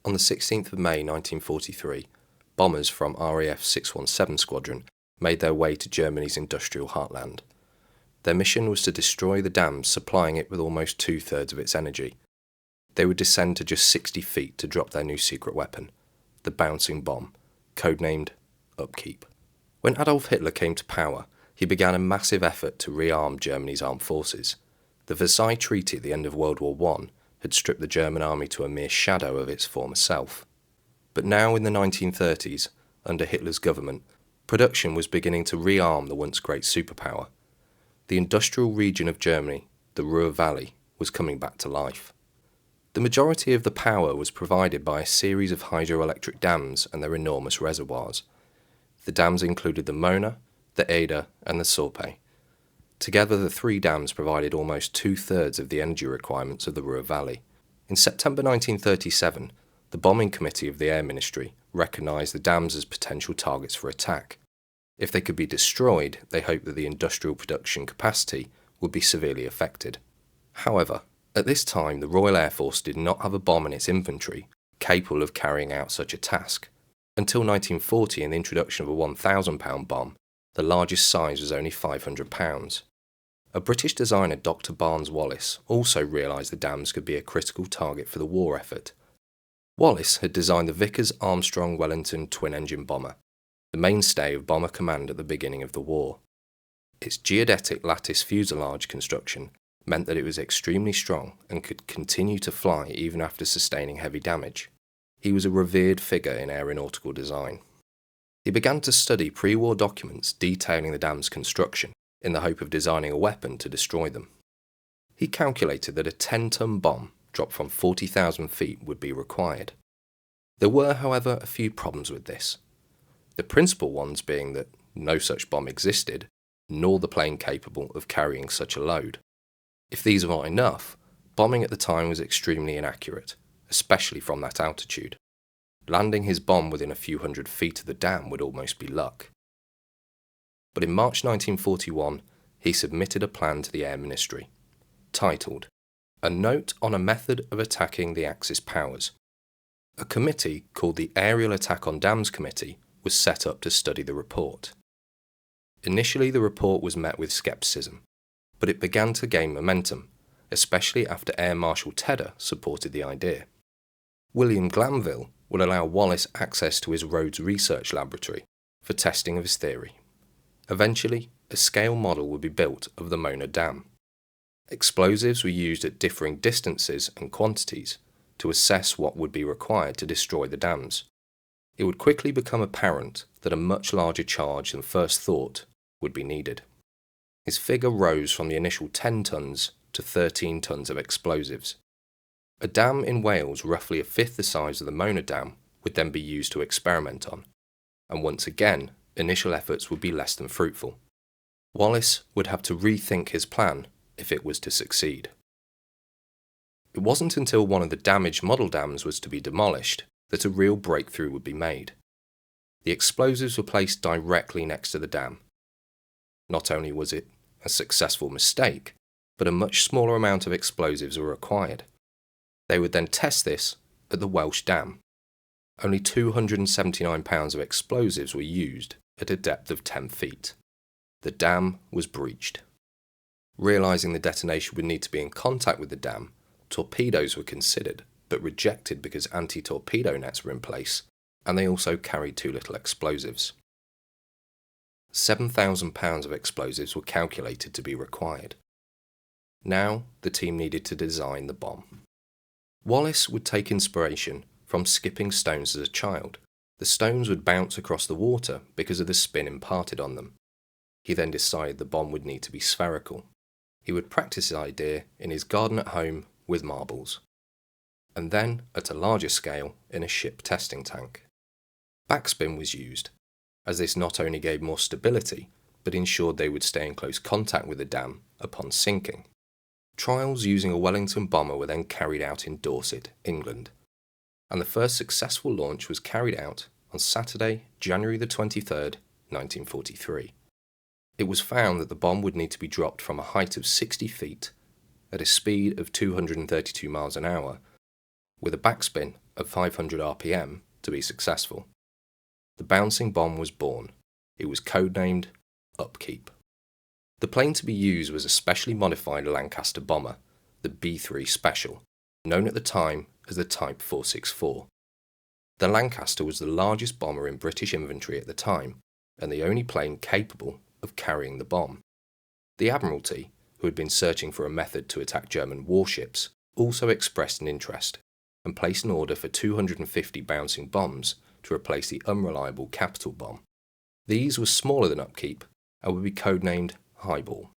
On the 16th of May 1943, bombers from RAF 617 Squadron made their way to Germany's industrial heartland. Their mission was to destroy the dams supplying it with almost two-thirds of its energy. They would descend to just 60 feet to drop their new secret weapon, the bouncing bomb, codenamed Upkeep. When Adolf Hitler came to power, he began a massive effort to rearm Germany's armed forces. The Versailles Treaty at the end of World War I had stripped the German army to a mere shadow of its former self. But now in the 1930s, under Hitler's government, production was beginning to rearm the once great superpower. The industrial region of Germany, the Ruhr Valley, was coming back to life. The majority of the power was provided by a series of hydroelectric dams and their enormous reservoirs. The dams included the Möhne, the Eder, and the Sorpe. Together, the three dams provided almost two-thirds of the energy requirements of the Ruhr Valley. In September 1937, the Bombing Committee of the Air Ministry recognised the dams as potential targets for attack. If they could be destroyed, they hoped that the industrial production capacity would be severely affected. However, at this time, the Royal Air Force did not have a bomb in its inventory capable of carrying out such a task. Until 1940 and the introduction of a 1,000-pound bomb, the largest size was only 500 pounds. A British designer, Dr. Barnes Wallis, also realised the dams could be a critical target for the war effort. Wallis had designed the Vickers-Armstrong-Wellington twin-engine bomber, the mainstay of bomber command at the beginning of the war. Its geodetic lattice fuselage construction meant that it was extremely strong and could continue to fly even after sustaining heavy damage. He was a revered figure in aeronautical design. He began to study pre-war documents detailing the dam's construction in the hope of designing a weapon to destroy them. He calculated that a 10-ton bomb dropped from 40,000 feet would be required. There were, however, a few problems with this. The principal ones being that no such bomb existed, nor the plane capable of carrying such a load. If these were not enough, bombing at the time was extremely inaccurate, especially from that altitude. Landing his bomb within a few hundred feet of the dam would almost be luck. But in March 1941, he submitted a plan to the Air Ministry, titled, "A Note on a Method of Attacking the Axis Powers." A committee called the Aerial Attack on Dams Committee was set up to study the report. Initially, the report was met with scepticism, but it began to gain momentum, especially after Air Marshal Eder supported the idea. William Glanville would allow Wallis access to his Rhodes Research Laboratory for testing of his theory. Eventually, a scale model would be built of the Möhne Dam. Explosives were used at differing distances and quantities to assess what would be required to destroy the dams. It would quickly become apparent that a much larger charge than first thought would be needed. His figure rose from the initial 10 tons to 13 tons of explosives. A dam in Wales roughly a fifth the size of the Möhne Dam would then be used to experiment on, and once again, initial efforts would be less than fruitful. Wallis would have to rethink his plan if it was to succeed. It wasn't until one of the damaged model dams was to be demolished that a real breakthrough would be made. The explosives were placed directly next to the dam. Not only was it a successful mistake, but a much smaller amount of explosives were required. They would then test this at the Welsh Dam. Only 279 pounds of explosives were used at a depth of 10 feet. The dam was breached. Realising the detonation would need to be in contact with the dam, torpedoes were considered, but rejected because anti-torpedo nets were in place, and they also carried too little explosives. 7,000 pounds of explosives were calculated to be required. Now, the team needed to design the bomb. Wallis would take inspiration from skipping stones as a child. The stones would bounce across the water because of the spin imparted on them. He then decided the bomb would need to be spherical. He would practice his idea in his garden at home with marbles, and then at a larger scale in a ship testing tank. Backspin was used, as this not only gave more stability, but ensured they would stay in close contact with the dam upon sinking. Trials using a Wellington bomber were then carried out in Dorset, England, and the first successful launch was carried out on Saturday, January the 23rd, 1943. It was found that the bomb would need to be dropped from a height of 60 feet at a speed of 232 miles an hour, with a backspin at 500 RPM to be successful. The bouncing bomb was born. It was codenamed Upkeep. The plane to be used was a specially modified Lancaster bomber, the B-3 Special, known at the time as the Type 464. The Lancaster was the largest bomber in British inventory at the time, and the only plane capable of carrying the bomb. The Admiralty, who had been searching for a method to attack German warships, also expressed an interest and placed an order for 250 bouncing bombs to replace the unreliable Capital bomb. These were smaller than Upkeep and would be codenamed Highball.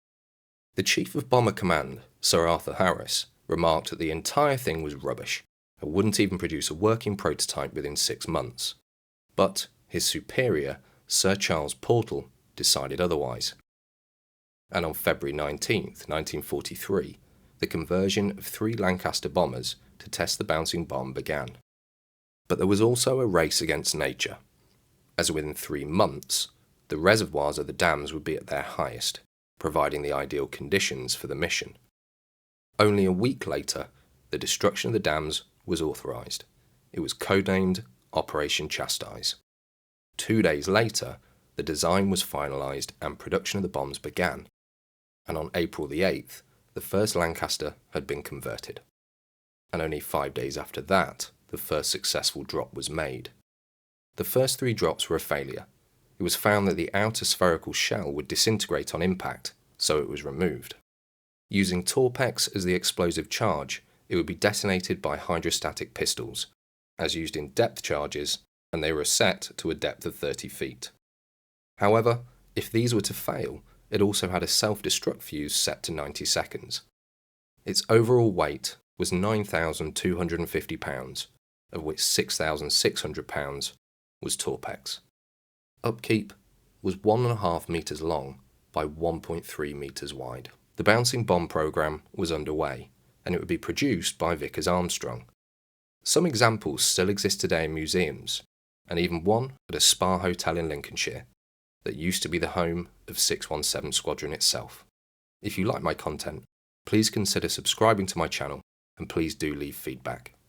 The Chief of Bomber Command, Sir Arthur Harris, remarked that the entire thing was rubbish and wouldn't even produce a working prototype within 6 months. But his superior, Sir Charles Portal, decided otherwise. And on February 19, 1943, the conversion of 3 Lancaster bombers to test the bouncing bomb began. But there was also a race against nature, as within 3 months, the reservoirs of the dams would be at their highest, providing the ideal conditions for the mission. Only a week later, the destruction of the dams was authorised. It was codenamed Operation Chastise. 2 days later, the design was finalised and production of the bombs began, and on April the 8th, the first Lancaster had been converted. And only 5 days after that, the first successful drop was made. The first 3 drops were a failure. It was found that the outer spherical shell would disintegrate on impact, so it was removed. Using Torpex as the explosive charge, it would be detonated by hydrostatic pistols, as used in depth charges, and they were set to a depth of 30 feet. However, if these were to fail, it also had a self-destruct fuse set to 90 seconds. Its overall weight was 9,250 pounds, of which 6,600 pounds was Torpex. Upkeep was 1.5 metres long by 1.3 metres wide. The bouncing bomb programme was underway, and it would be produced by Vickers Armstrong. Some examples still exist today in museums, and even one at a spa hotel in Lincolnshire that used to be the home of 617 Squadron itself. If you like my content, please consider subscribing to my channel, and please do leave feedback.